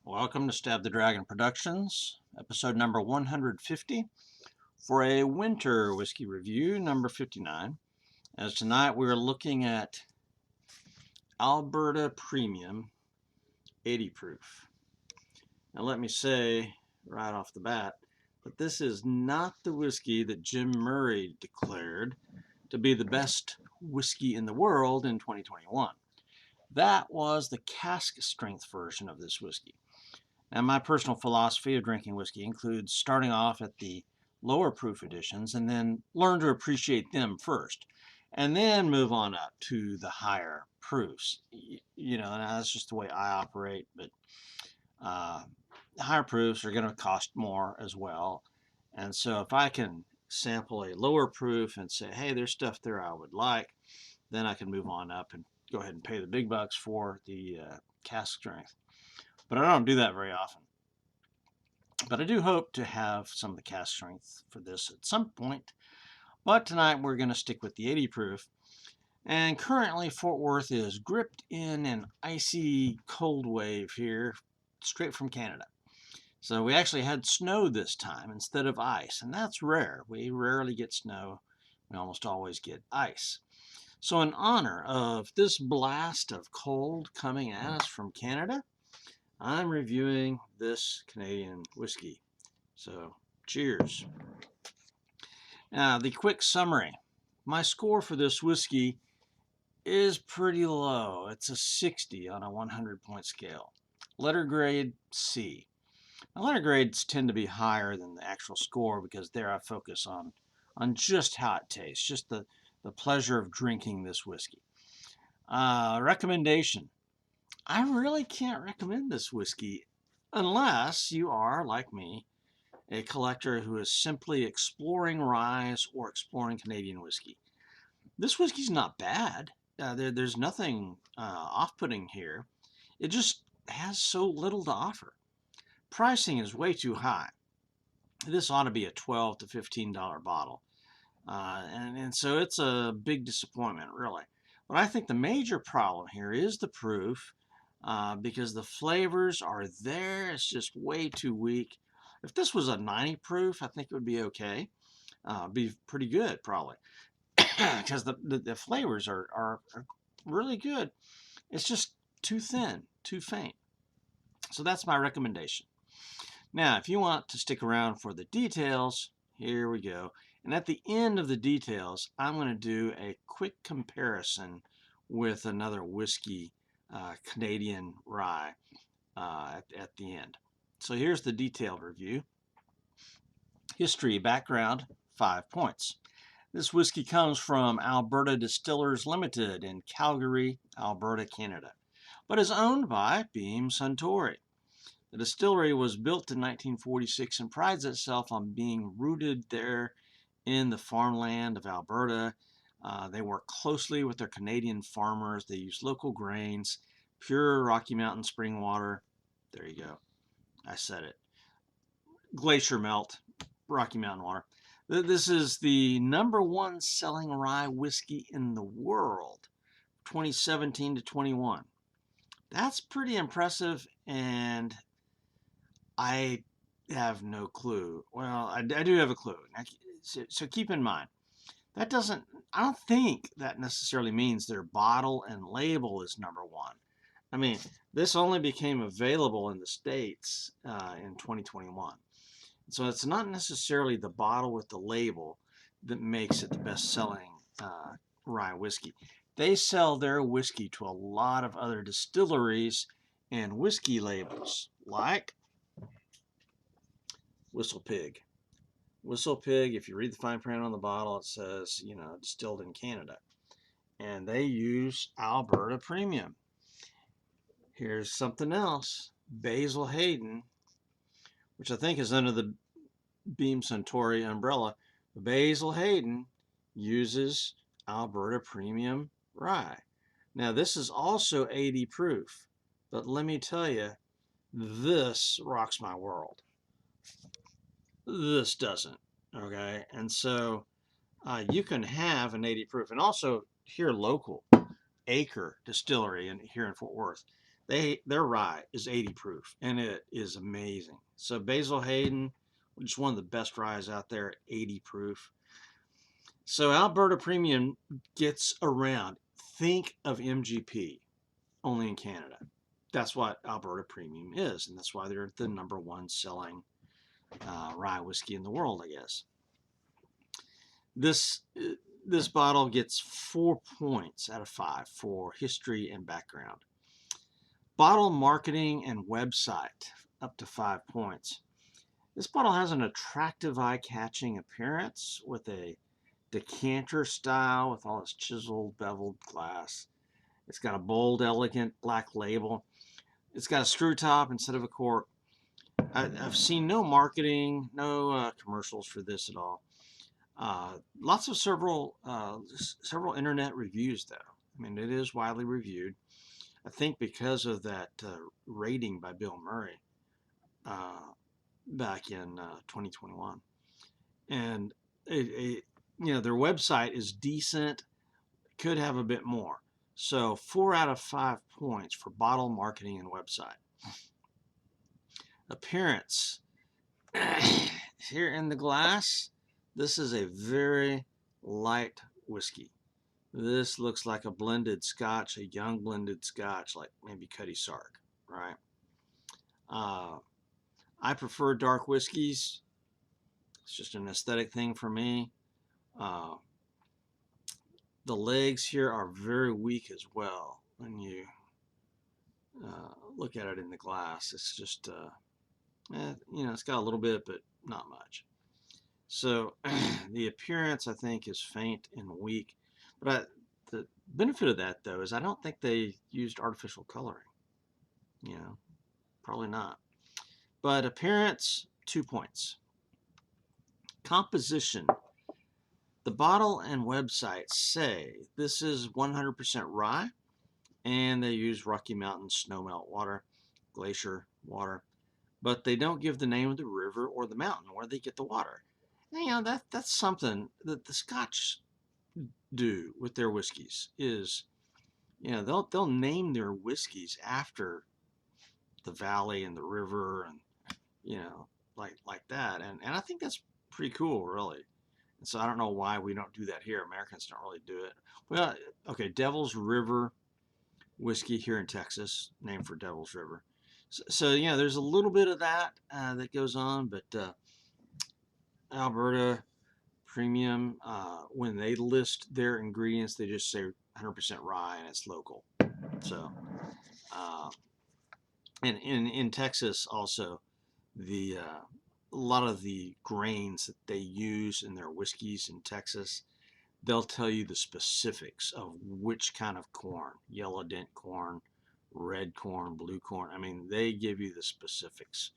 Welcome to Stab the Dragon Productions, episode number 150, for a winter whiskey review, number 59. As tonight we're looking at Alberta Premium 80 proof. Now let me say right off the bat that this is not the whiskey that Jim Murray declared to be the best whiskey in the world in 2021. That was the cask strength version of this whiskey. And my personal philosophy of drinking whiskey includes starting off at the lower proof editions and then learn to appreciate them first, and then move on up to the higher proofs. You know, and that's just the way I operate, but higher proofs are going to cost more as well. And so if I can sample a lower proof and say, hey, there's stuff there I would like, then I can move on up and go ahead and pay the big bucks for the cask strength. But I don't do that very often. But I do hope to have some of the cask strength for this at some point. But tonight we're going to stick with the 80 proof. And currently Fort Worth is gripped in an icy cold wave here, straight from Canada. So we actually had snow this time instead of ice, and that's rare. We rarely get snow. We almost always get ice. So in honor of this blast of cold coming at us from Canada, I'm reviewing this Canadian whiskey. So, cheers. Now, the quick summary. My score for this whiskey is pretty low. It's a 60 on a 100-point scale. Letter grade C. Now, letter grades tend to be higher than the actual score because there I focus on just how it tastes, just the pleasure of drinking this whiskey. Recommendation. I really can't recommend this whiskey unless you are, like me, a collector who is simply exploring rye or exploring Canadian whiskey. This whiskey's not bad. There's nothing off-putting here. It just has so little to offer. Pricing is way too high. This ought to be a $12 to $15 bottle. And so it's a big disappointment, really. But I think the major problem here is the proof. Because the flavors are there. It's just way too weak. If this was a 90 proof, I think it would be okay. Be pretty good, probably. Because the flavors are really good. It's just too thin, too faint. So that's my recommendation. Now, if you want to stick around for the details, here we go. And at the end of the details, I'm going to do a quick comparison with another whiskey, Canadian rye, at the end. So here's the detailed review. History, background, 5 points. This whiskey comes from Alberta Distillers Limited in Calgary, Alberta, Canada, but is owned by Beam Suntory. The distillery was built in 1946 and prides itself on being rooted there in the farmland of Alberta. They work closely with their Canadian farmers. They use local grains, pure Rocky Mountain spring water. There you go. I said it. Glacier melt, Rocky Mountain water. This is the #1 selling rye whiskey in the world, 2017 to 21. That's pretty impressive, and I have no clue. Well, I do have a clue. So keep in mind, I don't think that necessarily means their bottle and label is #1. I mean, this only became available in the States in 2021. So it's not necessarily the bottle with the label that makes it the best-selling rye whiskey. They sell their whiskey to a lot of other distilleries and whiskey labels, like Whistle Pig. Whistle Pig, if you read the fine print on the bottle, it says, distilled in Canada. And they use Alberta Premium. Here's something else. Basil Hayden, which I think is under the Beam Suntory umbrella. Basil Hayden uses Alberta Premium rye. Now, this is also 80 proof, but let me tell you, this rocks my world. This doesn't, okay? And so you can have an 80 proof. And also here local, Acre Distillery here in Fort Worth. Their rye is 80 proof, and it is amazing. So Basil Hayden, which is one of the best ryes out there, 80 proof. So Alberta Premium gets around. Think of MGP, only in Canada. That's what Alberta Premium is, and that's why they're the #1 selling rye whiskey in the world, I guess. This this bottle gets 4 points out of 5 for history and background. Bottle marketing and website, up to 5 points. This bottle has an attractive, eye-catching appearance with a decanter style with all its chiseled, beveled glass. It's got a bold, elegant black label. It's got a screw top instead of a cork. I've seen no marketing, no commercials for this at all. Lots of several internet reviews, though. I mean, it is widely reviewed. I think because of that rating by Bill Murray back in 2021, and their website is decent. Could have a bit more. So 4 out of 5 points for bottle marketing and website. Appearance. Here in the glass, this is a very light whiskey. This looks like a blended scotch, a young blended scotch, like maybe Cutty Sark, right? I prefer dark whiskeys. It's just an aesthetic thing for me. The legs here are very weak as well when you look at it in the glass. It's just, it's got a little bit, but not much. So the appearance, I think, is faint and weak. But the benefit of that, though, is I don't think they used artificial coloring. Probably not. But appearance, 2 points. Composition. The bottle and website say this is 100% rye, and they use Rocky Mountain snowmelt water, glacier water, but they don't give the name of the river or the mountain where they get the water. And, that's something that the Scotch do with their whiskeys is, they'll name their whiskeys after the valley and the river and, like that. And I think that's pretty cool, really. And so I don't know why we don't do that here. Americans don't really do it. Well, okay, Devil's River whiskey here in Texas, named for Devil's River. So there's a little bit of that that goes on, but Alberta Premium, when they list their ingredients, they just say 100% rye and it's local. So, and in Texas also, a lot of the grains that they use in their whiskeys in Texas, they'll tell you the specifics of which kind of corn, yellow dent corn, red corn, blue corn. I mean, they give you the specifics.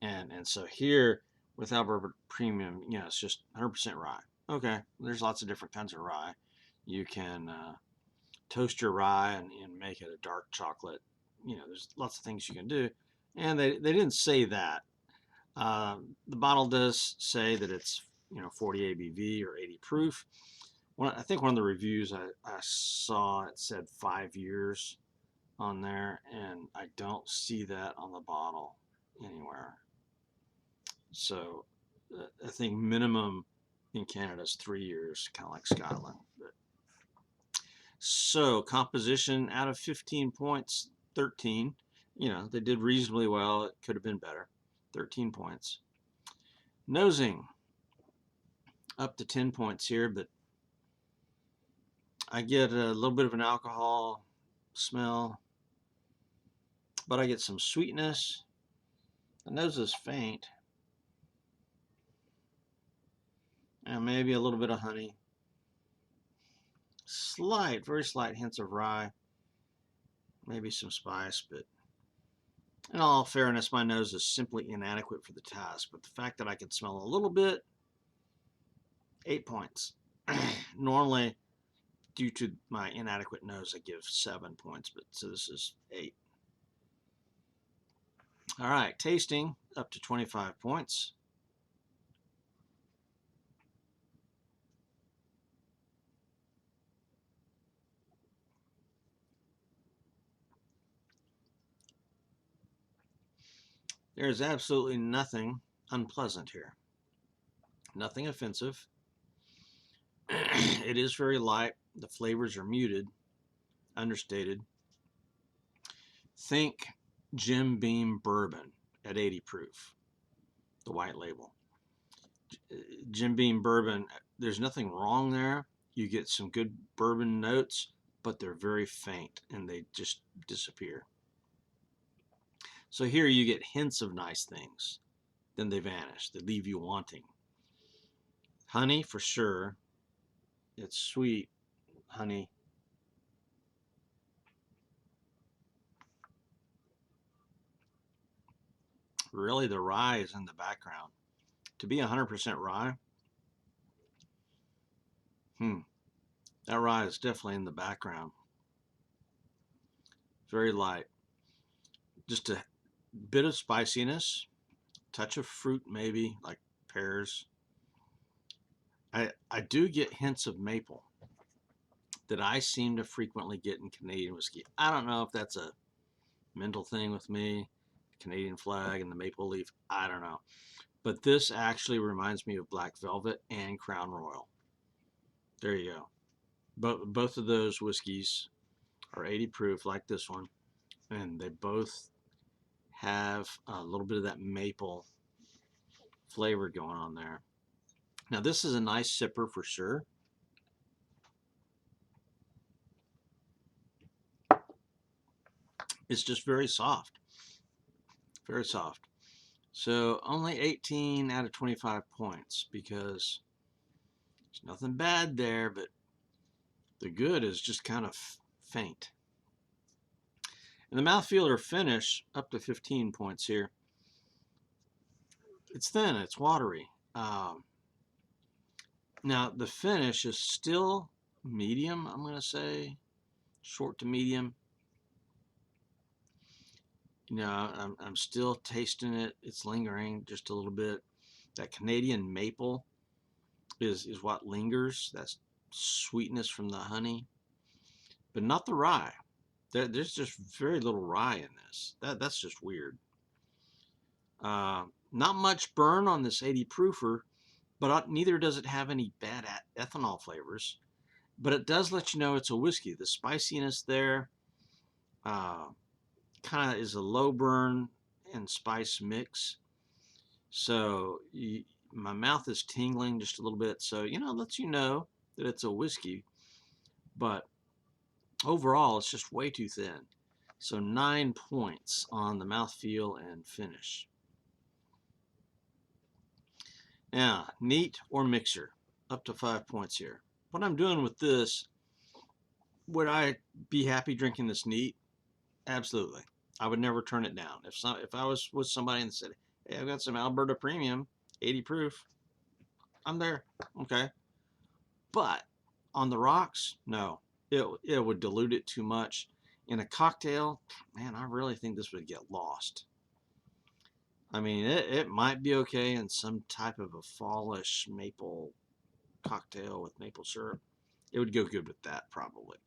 And so here with Alberta Premium, it's just 100% rye. Okay, there's lots of different kinds of rye. You can toast your rye and make it a dark chocolate. There's lots of things you can do. And they didn't say that. The bottle does say that it's 40 ABV or 80 proof. I think one of the reviews I saw, it said 5 years on there, and I don't see that on the bottle anywhere. So I think minimum in Canada is 3 years, kind of like Scotland. So composition, out of 15 points, 13. They did reasonably well. It could have been better. 13 points. Nosing, up to 10 points here, but I get a little bit of an alcohol smell, but I get some sweetness. The nose is faint, and maybe a little bit of honey. Slight, very slight hints of rye, maybe some spice, but in all fairness, my nose is simply inadequate for the task. But the fact that I can smell a little bit, 8 points. Normally, due to my inadequate nose, I give 7 points, but so this is 8. All right, tasting, up to 25 points. There's absolutely nothing unpleasant here. Nothing offensive. It is very light. The flavors are muted, understated. Think Jim Beam bourbon at 80 proof, the white label. Jim Beam bourbon, there's nothing wrong there. You get some good bourbon notes, but they're very faint and they just disappear. So here you get hints of nice things, then they vanish. They leave you wanting. Honey, for sure. It's sweet honey. Really, the rye is in the background. To be 100% rye, that rye is definitely in the background. Very light. Just a bit of spiciness, touch of fruit maybe, like pears. I do get hints of maple that I seem to frequently get in Canadian whiskey. I don't know if that's a mental thing with me, Canadian flag and the maple leaf. I don't know. But this actually reminds me of Black Velvet and Crown Royal. There you go. Both of those whiskeys are 80 proof like this one, and they both have a little bit of that maple flavor going on there. Now this is a nice sipper for sure. It's just very soft. Very soft. So only 18 out of 25 points because there's nothing bad there, but the good is just kind of faint. And the mouthfeel or finish, up to 15 points here. It's thin, it's watery. Now the finish is still medium, I'm going to say, short to medium. You know, I'm still tasting it. It's lingering just a little bit. That Canadian maple is what lingers. That's sweetness from the honey, but not the rye. There's just very little rye in this. That's just weird. Not much burn on this 80 proofer, but neither does it have any bad ethanol flavors. But it does let you know it's a whiskey. The spiciness there kind of is a low burn and spice mix. So my mouth is tingling just a little bit. So, you know, it lets you know that it's a whiskey. But overall, it's just way too thin. So 9 points on the mouthfeel and finish. Now, neat or mixer, up to 5 points here. What I'm doing with this, would I be happy drinking this neat? Absolutely. I would never turn it down. If I was with somebody and said, hey, I've got some Alberta Premium, 80 proof, I'm there. Okay. But on the rocks, no. It would dilute it too much. In a cocktail, man, I really think this would get lost. I mean, it might be okay in some type of a fallish maple cocktail with maple syrup. It would go good with that probably.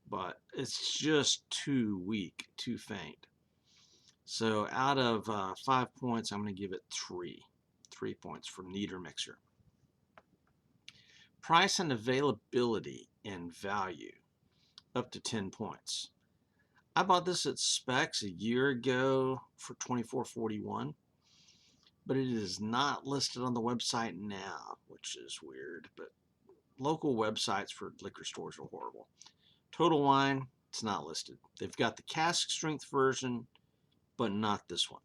But it's just too weak, too faint. So out of 5 points, I'm going to give it 3. 3 points for neat or mixer. Price and availability and value, up to 10 points. I bought this at Specs a year ago for $24.41, but it is not listed on the website now, which is weird, but local websites for liquor stores are horrible. Total Wine, it's not listed. They've got the cask strength version, but not this one.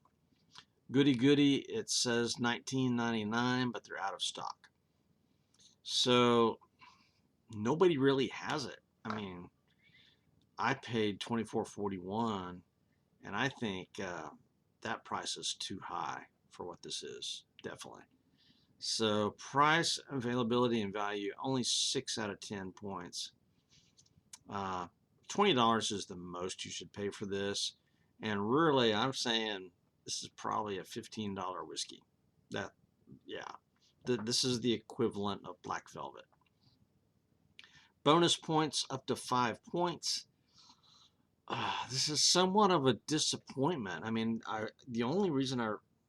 Goody Goody, it says $19.99, but they're out of stock. So nobody really has it. I mean, I paid $24.41, and I think that price is too high for what this is, definitely. So price, availability, and value, only 6 out of 10 points. $20 is the most you should pay for this. And really, I'm saying this is probably a $15 whiskey. This is the equivalent of Black Velvet. Bonus points up to 5 points. This is somewhat of a disappointment. I mean, the only reason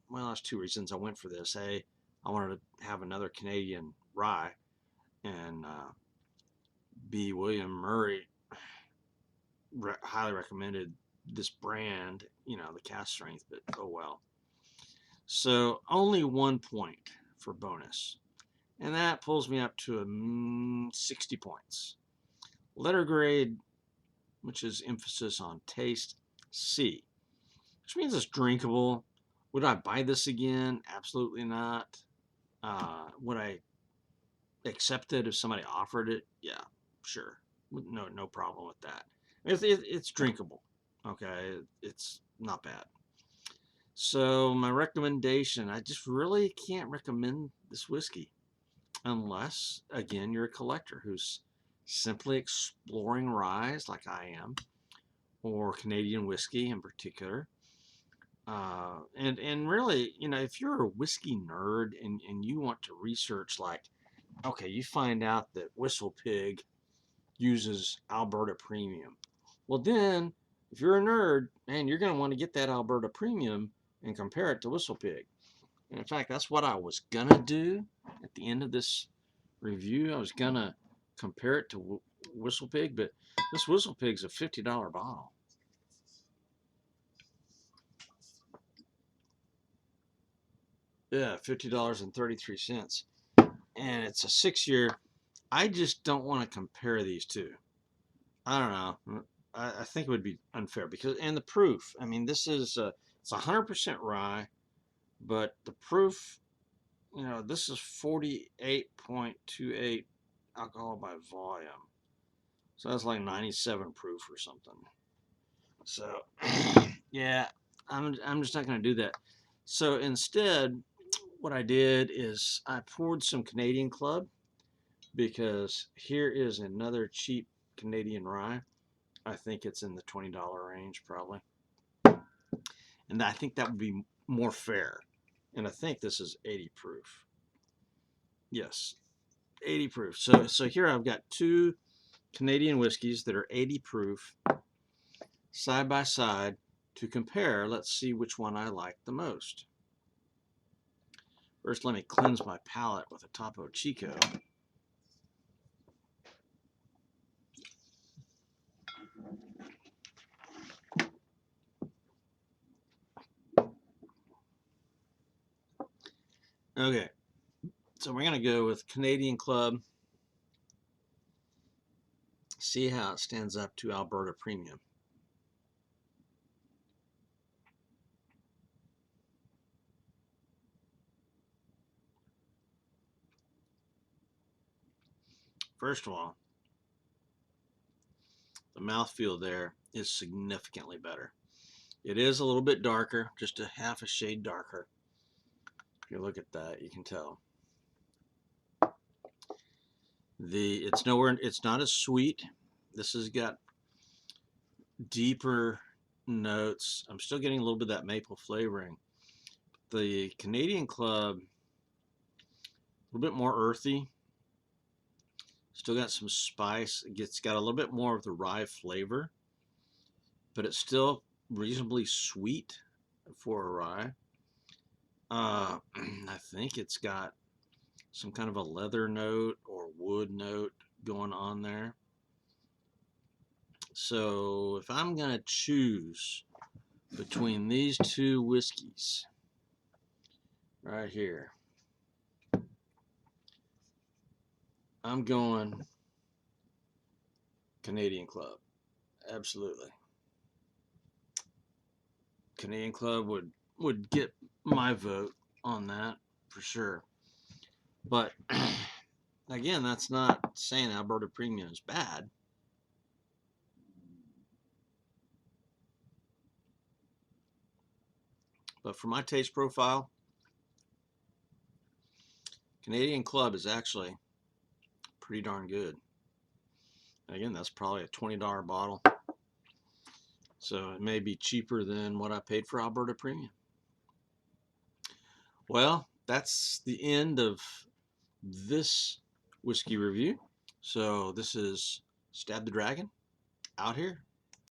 well, there's two reasons I went for this. A, I wanted to have another Canadian rye, and B, William Murray highly recommended this brand, the cask strength, but oh well. So only 1 point for bonus, and that pulls me up to 60 points. Letter grade, which is emphasis on taste, C, which means it's drinkable. Would I buy this again? Absolutely not. Would I accept it if somebody offered it? Yeah, sure. No problem with that. It's drinkable. Okay, it's not bad. So my recommendation, I just really can't recommend this whiskey unless, again, you're a collector who's simply exploring ryes like I am, or Canadian whiskey in particular. And really, if you're a whiskey nerd and you want to research, like, okay, you find out that Whistle Pig uses Alberta Premium. Well, then, if you're a nerd, man, you're going to want to get that Alberta Premium and compare it to Whistle Pig. And in fact, that's what I was going to do at the end of this review. I was going to compare it to Whistle Pig, but this Whistle Pig's a $50 bottle. Yeah, $50.33. And it's a 6-year. I just don't want to compare these two. I don't know. I think it would be unfair because, and the proof. I mean, this is it's 100% rye, but the proof, this is 48.28 alcohol by volume. So that's like 97 proof or something. So yeah, I'm just not going to do that. So instead, what I did is I poured some Canadian Club, because here is another cheap Canadian rye. I think it's in the $20 range probably. And I think that would be more fair. And I think this is 80 proof. Yes, 80 proof. So here I've got two Canadian whiskeys that are 80 proof side by side to compare. Let's see which one I like the most. First, let me cleanse my palate with a Topo Chico. Okay, so we're going to go with Canadian Club. See how it stands up to Alberta Premium. First of all, the mouthfeel there is significantly better. It is a little bit darker, just a half a shade darker. If you look at that, you can tell. It's not as sweet. This has got deeper notes. I'm still getting a little bit of that maple flavoring. The Canadian Club, a little bit more earthy. Still got some spice. It's got a little bit more of the rye flavor, but it's still reasonably sweet for a rye. I think it's got some kind of a leather note or wood note going on there. So if I'm going to choose between these two whiskeys right here, I'm going Canadian Club. Absolutely. Canadian Club would get my vote on that for sure. But again, that's not saying Alberta Premium is bad. But for my taste profile, Canadian Club is actually pretty darn good. Again, that's probably a $20 bottle. So it may be cheaper than what I paid for Alberta Premium. Well, that's the end of this whiskey review. So this is Stab the Dragon out here.